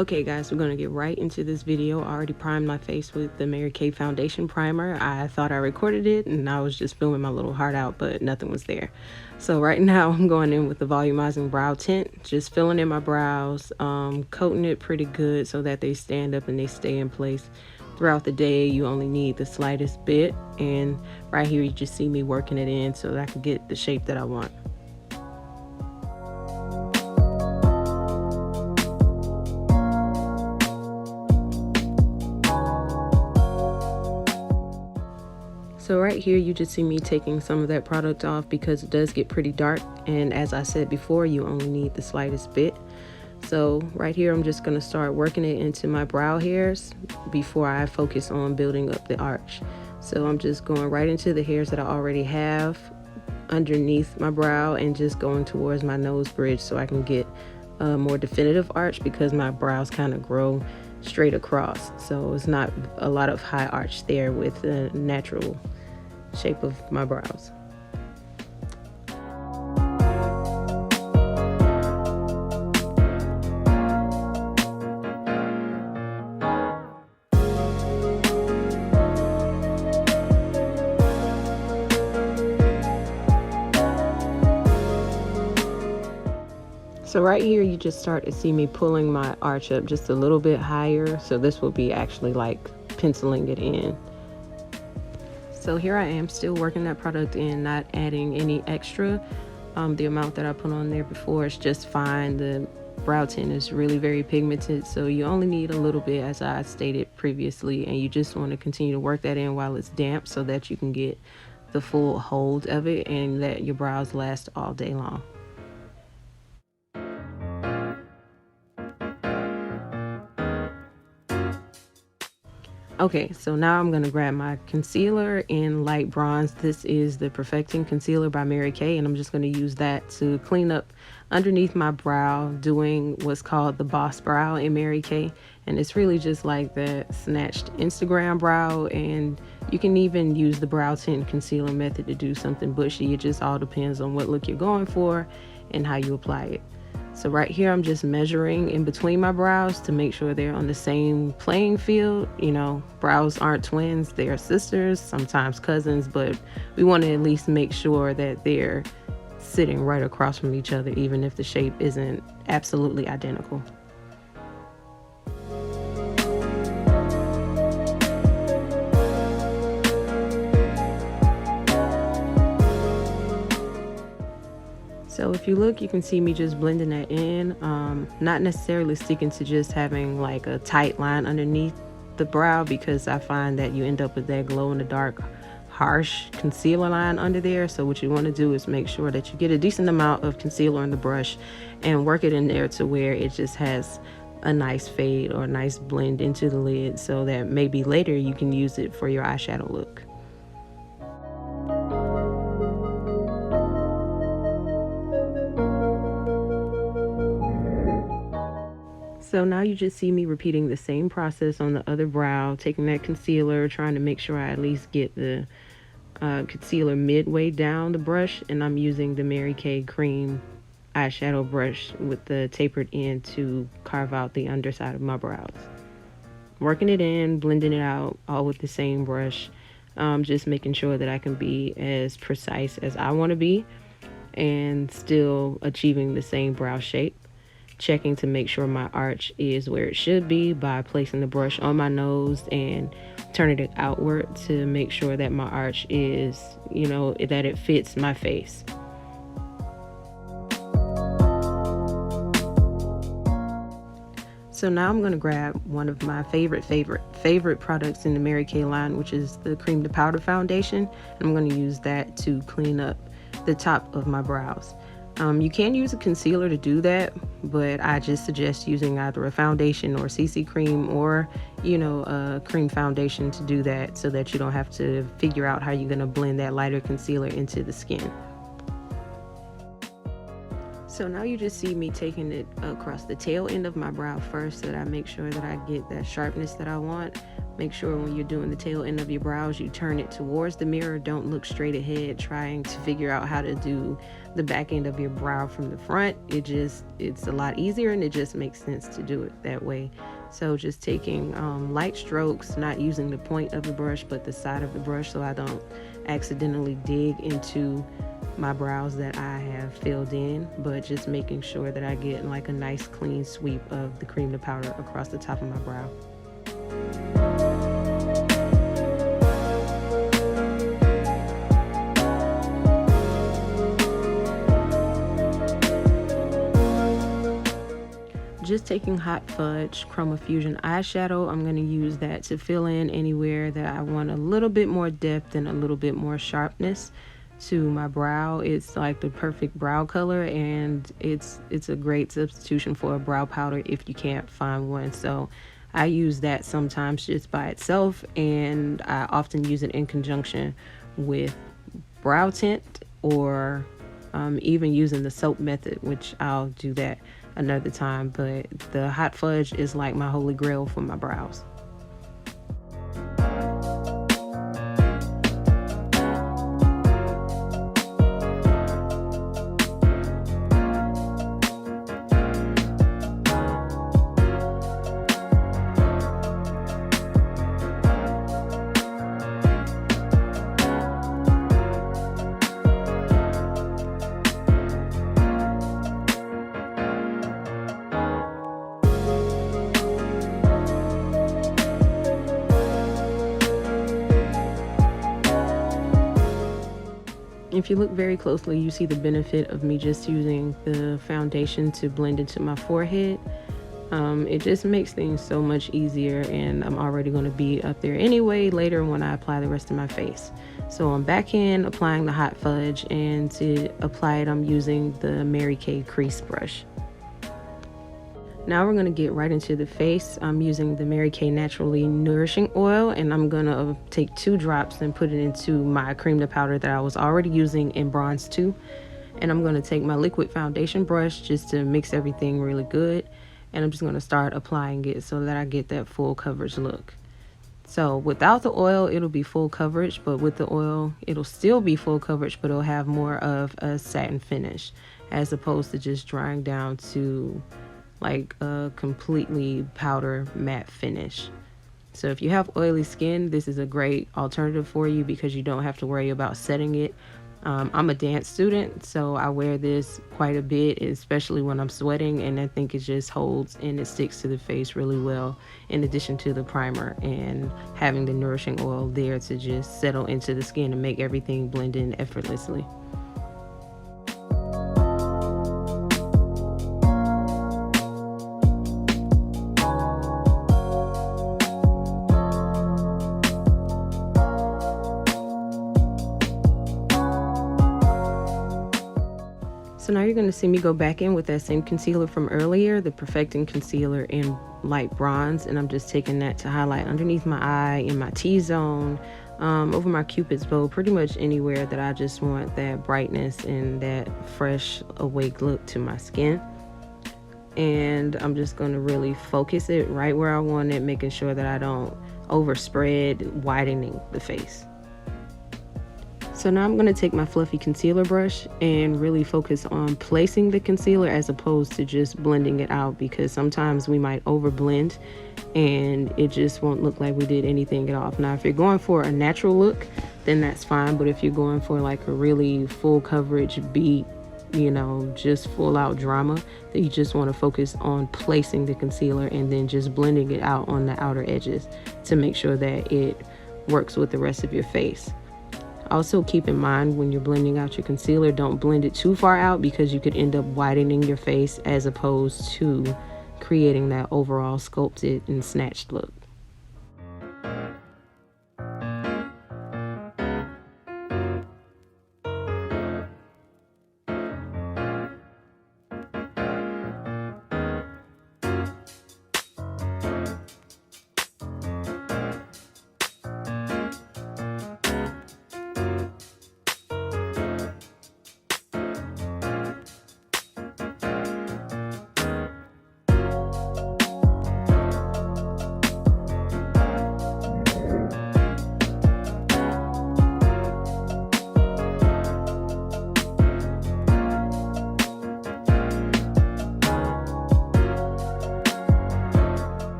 Okay guys, we're going to get right into this video. I already primed my face with the Mary Kay foundation primer. I thought I recorded it and I was just filming my little heart out, but nothing was there. So right now I'm going in with the Volumizing brow tint, just filling in my brows, coating it pretty good so that they stand up and they stay in place throughout the day. You only need the slightest bit, and right here you just see me working it in so that I can get the shape that I want. So right here you just see me taking some of that product off because it does get pretty dark, and as I said before, you only need the slightest bit. So right here I'm just going to start working it into my brow hairs before I focus on building up the arch. So I'm just going right into the hairs that I already have underneath my brow and just going towards my nose bridge so I can get a more definitive arch, because my brows kind of grow straight across, so it's not a lot of high arch there with the natural shape of my brows. So right here you just start to see me pulling my arch up just a little bit higher, so this will be actually like penciling it in. So here I am still working that product in, not adding any extra. The amount that I put on there before is just fine. The brow tint is really very pigmented, so you only need a little bit, as I stated previously, and you just want to continue to work that in while it's damp so that you can get the full hold of it and let your brows last all day long. Okay, so now I'm going to grab my concealer in light bronze. This is the Perfecting Concealer by Mary Kay, and I'm just going to use that to clean up underneath my brow, doing what's called the boss brow in Mary Kay. And it's really just like the snatched Instagram brow, and you can even use the brow tint concealer method to do something bushy. It just all depends on what look you're going for and how you apply it. So right here I'm just measuring in between my brows to make sure they're on the same playing field. You know, brows aren't twins, they are sisters, sometimes cousins, but we want to at least make sure that they're sitting right across from each other, even if the shape isn't absolutely identical. So if you look, you can see me just blending that in, not necessarily sticking to just having like a tight line underneath the brow, because I find that you end up with that glow in the dark, harsh concealer line under there. So what you want to do is make sure that you get a decent amount of concealer on the brush and work it in there to where it just has a nice fade or a nice blend into the lid, so that maybe later you can use it for your eyeshadow look. So now you just see me repeating the same process on the other brow, taking that concealer, trying to make sure I at least get the concealer midway down the brush, and I'm using the Mary Kay cream eyeshadow brush with the tapered end to carve out the underside of my brows. Working it in, blending it out, all with the same brush, just making sure that I can be as precise as I want to be and still achieving the same brow shape. Checking to make sure my arch is where it should be by placing the brush on my nose and turning it outward to make sure that my arch is, you know, that it fits my face. So now I'm going to grab one of my favorite products in the Mary Kay line, which is the cream to powder foundation, and I'm going to use that to clean up the top of my brows. You can use a concealer to do that, but I just suggest using either a foundation or CC cream, or, you know, a cream foundation to do that, so that you don't have to figure out how you're going to blend that lighter concealer into the skin. So now you just see me taking it across the tail end of my brow first so that I make sure that I get that sharpness that I want. Make sure when you're doing the tail end of your brows, you turn it towards the mirror. Don't look straight ahead trying to figure out how to do the back end of your brow from the front. It's a lot easier, and it just makes sense to do it that way. So just taking light strokes, not using the point of the brush but the side of the brush so I don't accidentally dig into my brows that I have filled in, but just making sure that I get like a nice clean sweep of the cream to powder across the top of my brow. Just taking Hot Fudge Chromafusion eyeshadow, I'm going to use that to fill in anywhere that I want a little bit more depth and a little bit more sharpness to my brow. It's like the perfect brow color, and it's a great substitution for a brow powder if you can't find one. So I use that sometimes just by itself, and I often use it in conjunction with brow tint, or even using the soap method, which I'll do that another time. But the Hot Fudge is like my holy grail for my brows. If you look very closely, you see the benefit of me just using the foundation to blend into my forehead. It just makes things so much easier, and I'm already going to be up there anyway later when I apply the rest of my face. So I'm back in applying the Hot Fudge, and to apply it I'm using the Mary Kay crease brush. Now we're going to get right into the face. I'm using the Mary Kay Naturally Nourishing Oil, and I'm going to take 2 drops and put it into my cream to powder that I was already using in Bronze 2. And I'm going to take my liquid foundation brush just to mix everything really good. And I'm just going to start applying it so that I get that full coverage look. So without the oil, it'll be full coverage, but with the oil, it'll still be full coverage, but it'll have more of a satin finish as opposed to just drying down to like a completely powder matte finish. So if you have oily skin, this is a great alternative for you because you don't have to worry about setting it. I'm a dance student, so I wear this quite a bit, especially when I'm sweating, and I think it just holds and it sticks to the face really well, in addition to the primer and having the nourishing oil there to just settle into the skin and make everything blend in effortlessly. So now you're going to see me go back in with that same concealer from earlier, the Perfecting Concealer in Light Bronze, and I'm just taking that to highlight underneath my eye, in my T-zone, over my Cupid's bow, pretty much anywhere that I just want that brightness and that fresh, awake look to my skin. And I'm just going to really focus it right where I want it, making sure that I don't overspread, widening the face. So now I'm going to take my fluffy concealer brush and really focus on placing the concealer as opposed to just blending it out, because sometimes we might over blend and it just won't look like we did anything at all. Now if you're going for a natural look, then that's fine, but if you're going for like a really full coverage beat, you know, just full out drama, then you just want to focus on placing the concealer and then just blending it out on the outer edges to make sure that it works with the rest of your face. Also keep in mind when you're blending out your concealer, don't blend it too far out because you could end up widening your face as opposed to creating that overall sculpted and snatched look.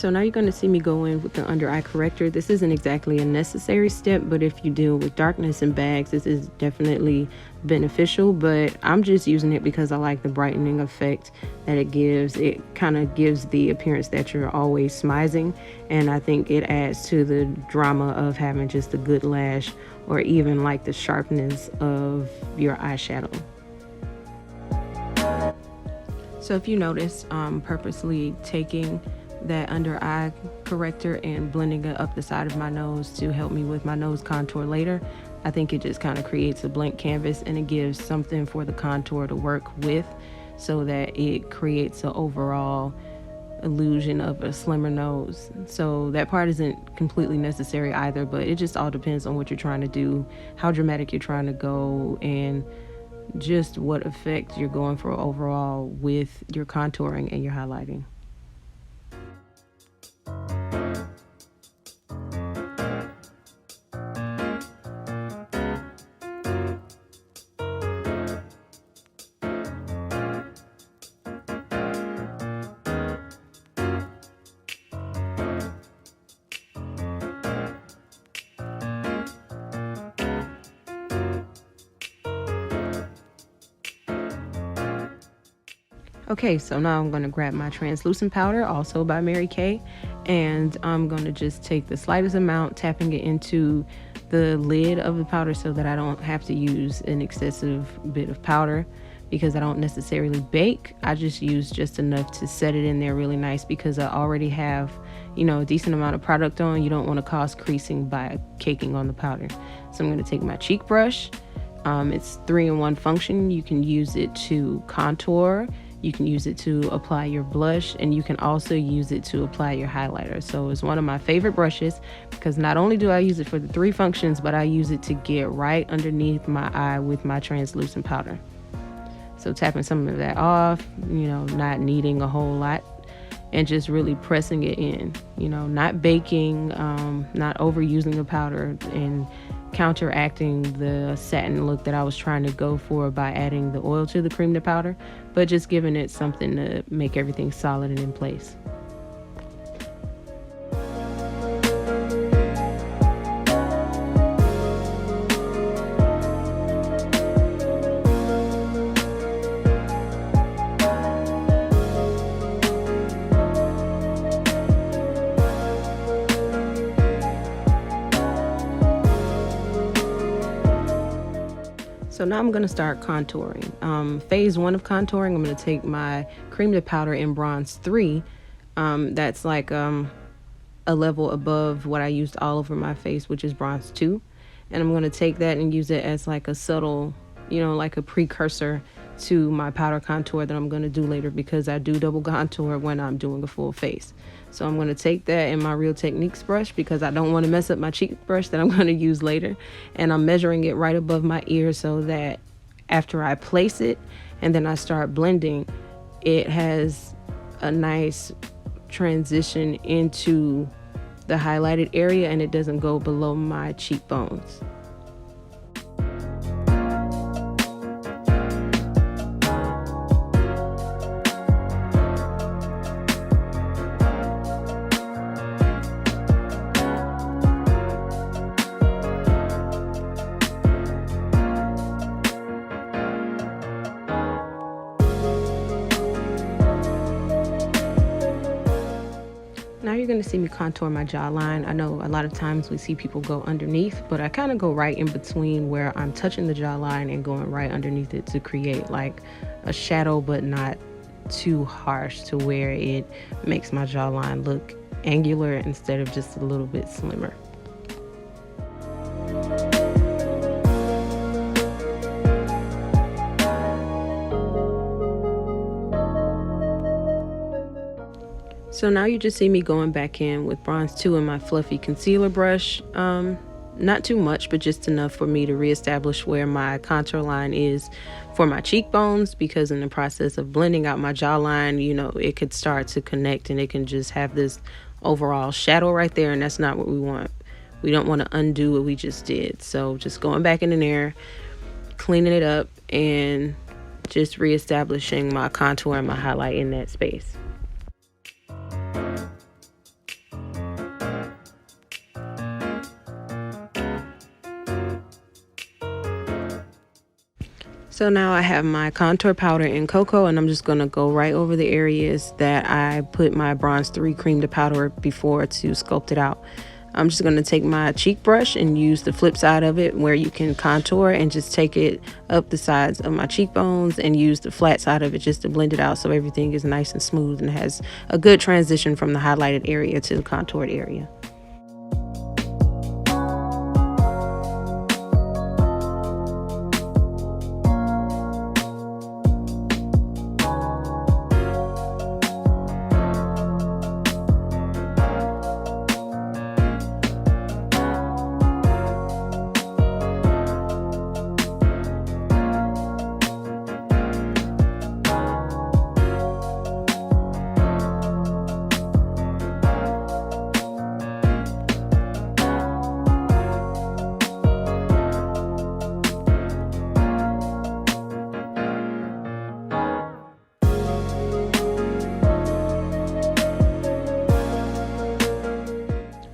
So now you're going to see me go in with the under eye corrector. This isn't exactly a necessary step, but if you deal with darkness in bags, this is definitely beneficial. But I'm just using it because I like the brightening effect that it gives. It kind of gives the appearance that you're always smizing, and I think it adds to the drama of having just a good lash, or even like the sharpness of your eyeshadow. So if you notice, I'm purposely taking that under eye corrector and blending it up the side of my nose to help me with my nose contour later. I think it just kind of creates a blank canvas, and it gives something for the contour to work with, so that it creates an overall illusion of a slimmer nose. So that part isn't completely necessary either, but it just all depends on what you're trying to do, how dramatic you're trying to go, and just what effect you're going for overall with your contouring and your highlighting. Okay, so now I'm going to grab my translucent powder, also by Mary Kay, and I'm going to just take the slightest amount, tapping it into the lid of the powder so that I don't have to use an excessive bit of powder, because I don't necessarily bake. I just use just enough to set it in there really nice, because I already have, you know, a decent amount of product on. You don't want to cause creasing by caking on the powder. So I'm going to take my cheek brush. It's 3-in-1 function. You can use it to contour, you can use it to apply your blush, and you can also use it to apply your highlighter. So it's one of my favorite brushes, because not only do I use it for the 3 functions, but I use it to get right underneath my eye with my translucent powder. So tapping some of that off, you know, not needing a whole lot, and just really pressing it in, you know, not baking, not overusing the powder, and counteracting the satin look that I was trying to go for by adding the oil to the cream to powder, but just giving it something to make everything solid and in place. So now I'm going to start contouring. Phase 1 of contouring, I'm going to take my cream to powder in bronze 3. That's like a level above what I used all over my face, which is bronze 2. And I'm going to take that and use it as like a subtle, you know, like a precursor to my powder contour that I'm going to do later, because I do double contour when I'm doing a full face. So I'm going to take that in my Real Techniques brush, because I don't want to mess up my cheek brush that I'm going to use later. And I'm measuring it right above my ear, so that after I place it and then I start blending, it has a nice transition into the highlighted area, and it doesn't go below my cheekbones. Now you're going to see me contour my jawline. I know a lot of times we see people go underneath, but I kind of go right in between, where I'm touching the jawline and going right underneath it to create like a shadow, but not too harsh to where it makes my jawline look angular instead of just a little bit slimmer. So now you just see me going back in with bronze 2 in my fluffy concealer brush. Not too much, but just enough for me to reestablish where my contour line is for my cheekbones, because in the process of blending out my jawline, you know, it could start to connect and it can just have this overall shadow right there, and that's not what we want. We don't want to undo what we just did. So just going back in there, cleaning it up, and just reestablishing my contour and my highlight in that space. So now I have my contour powder in cocoa, and I'm just going to go right over the areas that I put my bronze 3 cream to powder before to sculpt it out. I'm just going to take my cheek brush and use the flip side of it where you can contour, and just take it up the sides of my cheekbones and use the flat side of it just to blend it out so everything is nice and smooth and has a good transition from the highlighted area to the contoured area.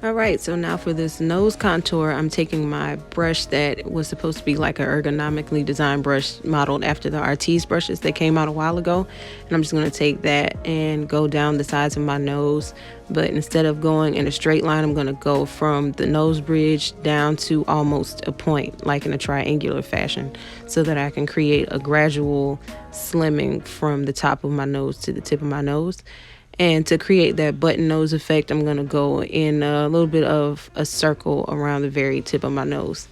Alright, so now for this nose contour, I'm taking my brush that was supposed to be like an ergonomically designed brush modeled after the Artis brushes that came out a while ago. And I'm just going to take that and go down the sides of my nose. But instead of going in a straight line, I'm going to go from the nose bridge down to almost a point, like in a triangular fashion, so that I can create a gradual slimming from the top of my nose to the tip of my nose. And to create that button nose effect, I'm going to go in a little bit of a circle around the very tip of my nose.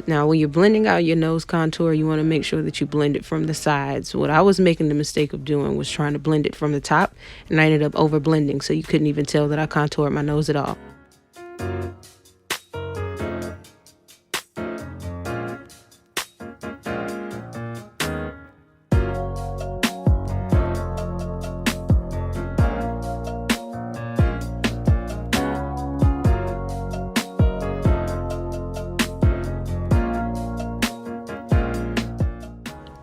Now, when you're blending out your nose contour, you want to make sure that you blend it from the sides. What I was making the mistake of doing was trying to blend it from the top, and I ended up over blending, so you couldn't even tell that I contoured my nose at all.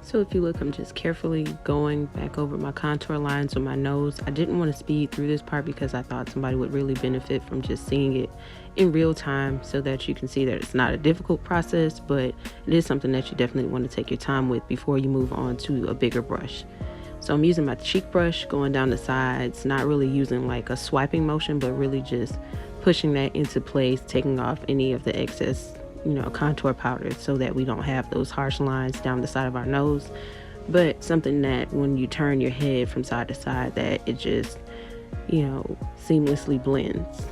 So if you look, I'm just carefully going back over my contour lines on my nose. I didn't want to speed through this part because I thought somebody would really benefit from just seeing it in real time, so that you can see that it's not a difficult process, but it is something that you definitely want to take your time with before you move on to a bigger brush. So I'm using my cheek brush, going down the sides, not really using like a swiping motion, but really just pushing that into place, taking off any of the excess contour powder, so that we don't have those harsh lines down the side of our nose, but something that when you turn your head from side to side, that it just seamlessly blends.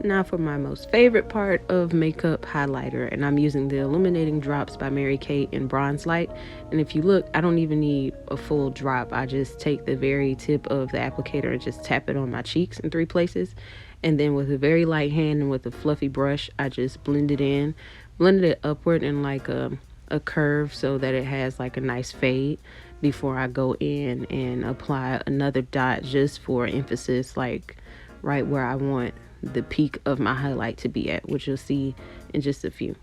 Now for my most favorite part of makeup, highlighter, and I'm using the Illuminating drops by Mary Kate in Bronze Light. And if you look, I don't even need a full drop. I just take the very tip of the applicator and just tap it on my cheeks in 3 places, and then with a very light hand and with a fluffy brush, I just blended it upward in like a curve, so that it has like a nice fade, before I go in and apply another dot just for emphasis, like right where I want the peak of my highlight to be at, which you'll see in just a few.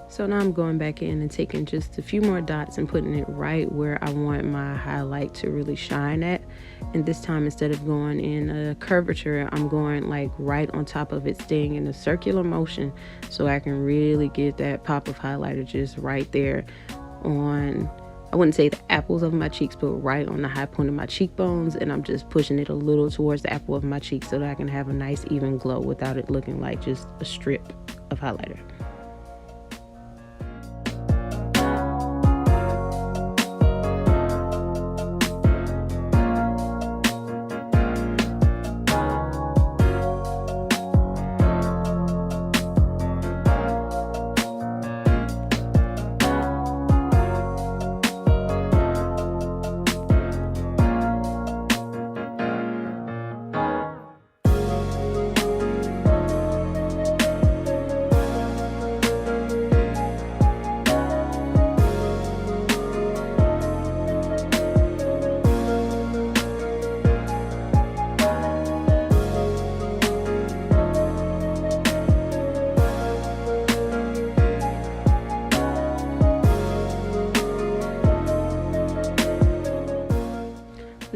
So now I'm going back in and taking just a few more dots and putting it right where I want my highlight to really shine at. And this time, instead of going in a curvature, I'm going like right on top of it, staying in a circular motion, so I can really get that pop of highlighter just right there on, I wouldn't say the apples of my cheeks, but right on the high point of my cheekbones. And I'm just pushing it a little towards the apple of my cheek, so that I can have a nice even glow without it looking like just a strip of highlighter.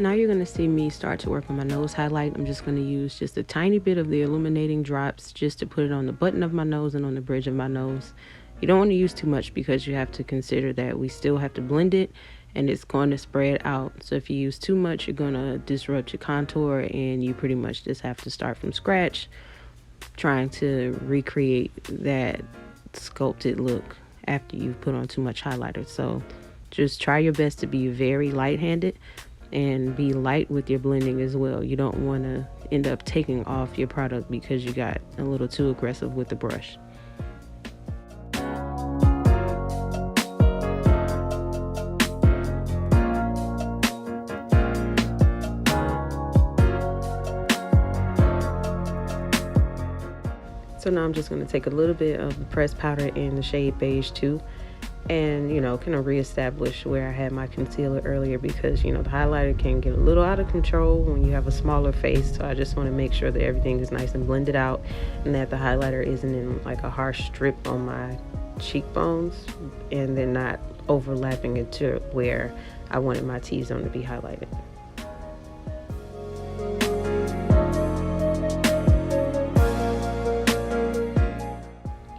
Now you're going to see me start to work on my nose highlight. I'm just going to use just a tiny bit of the illuminating drops just to put it on the button of my nose and on the bridge of my nose. You don't want to use too much because you have to consider that we still have to blend it and it's going to spread out. So if you use too much, you're going to disrupt your contour and you pretty much just have to start from scratch trying to recreate that sculpted look after you've put on too much highlighter. So just try your best to be very light-handed and be light with your blending as well. You don't want to end up taking off your product because you got a little too aggressive with the brush. So now I'm just going to take a little bit of the pressed powder in the shade Beige 2 and, you know, kind of reestablish where I had my concealer earlier because, you know, the highlighter can get a little out of control when you have a smaller face. So I just want to make sure that everything is nice and blended out and that the highlighter isn't in like a harsh strip on my cheekbones and then not overlapping it to where I wanted my T-zone to be highlighted.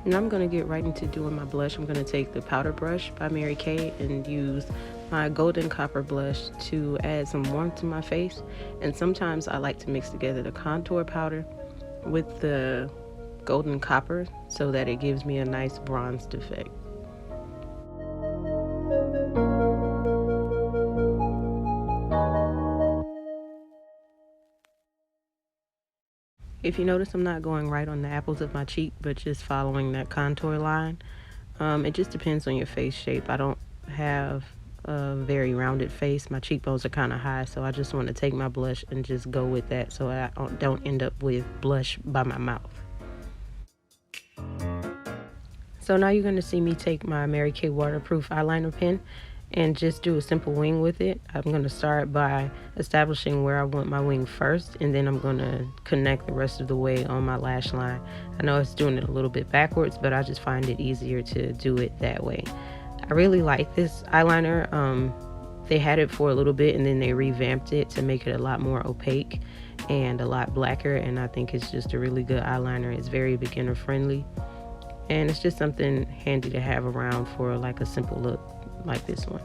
And I'm going to get right into doing my blush. I'm going to take the powder brush by Mary Kay and use my golden copper blush to add some warmth to my face. And sometimes I like to mix together the contour powder with the golden copper so that it gives me a nice bronzed effect. If you notice, I'm not going right on the apples of my cheek, but just following that contour line. It just depends on your face shape. I don't have a very rounded face. My cheekbones are kind of high, so I just want to take my blush and just go with that so I don't end up with blush by my mouth. So now you're going to see me take my Mary Kay waterproof eyeliner pen and just do a simple wing with it. I'm going to start by establishing where I want my wing first, and then I'm going to connect the rest of the way on my lash line. I know it's doing it a little bit backwards, but I just find it easier to do it that way. I really like this eyeliner. They had it for a little bit and then they revamped it to make it a lot more opaque and a lot blacker, and I think it's just a really good eyeliner. It's very beginner friendly and it's just something handy to have around for like a simple look like this one.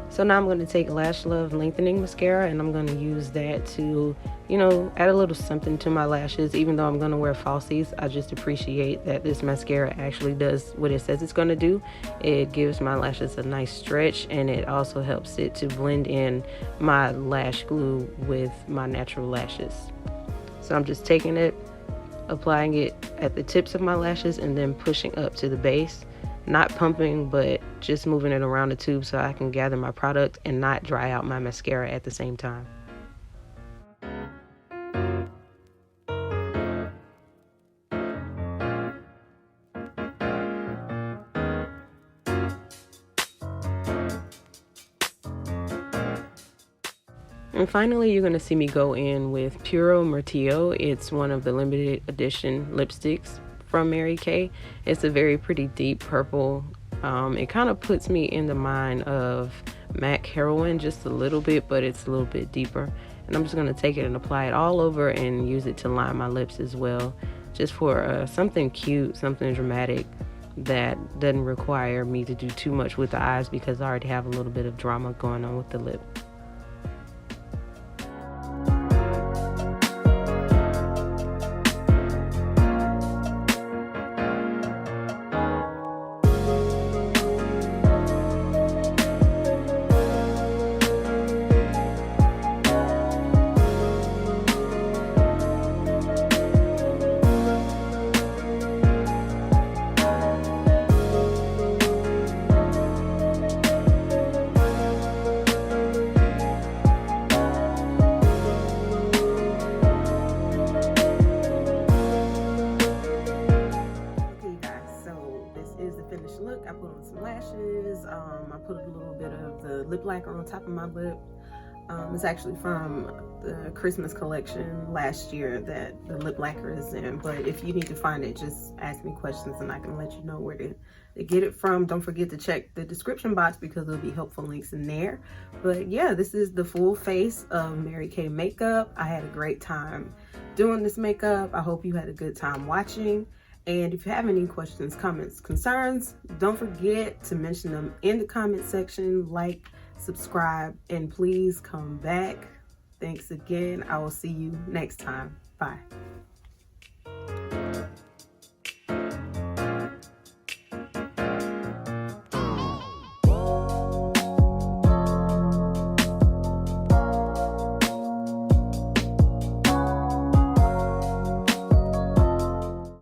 So now I'm going to take Lash Love Lengthening Mascara and I'm going to use that to, you know, add a little something to my lashes. Even though I'm going to wear falsies, I just appreciate that this mascara actually does what it says it's going to do. It gives my lashes a nice stretch and it also helps it to blend in my lash glue with my natural lashes. So I'm just taking it, applying it at the tips of my lashes and then pushing up to the base. Not pumping, but just moving it around the tube so I can gather my product and not dry out my mascara at the same time. And finally, you're going to see me go in with Puro Murtillo. It's one of the limited edition lipsticks from Mary Kay. It's a very pretty deep purple. It kind of puts me in the mind of MAC Heroine just a little bit, but it's a little bit deeper. And I'm just going to take it and apply it all over and use it to line my lips as well, just for something cute, something dramatic that doesn't require me to do too much with the eyes because I already have a little bit of drama going on with the lip. lashes. I put a little bit of the lip lacquer on top of my lip. It's actually from the Christmas collection last year that the lip lacquer is in, but if you need to find it, just ask me questions and I can let you know where to get it from. Don't forget to check the description box because there'll be helpful links in there. But yeah, this is the full face of Mary Kay makeup. I had a great time doing this makeup. I hope you had a good time watching. And if you have any questions, comments, concerns, don't forget to mention them in the comment section, like, subscribe, and please come back. Thanks again. I will see you next time. Bye.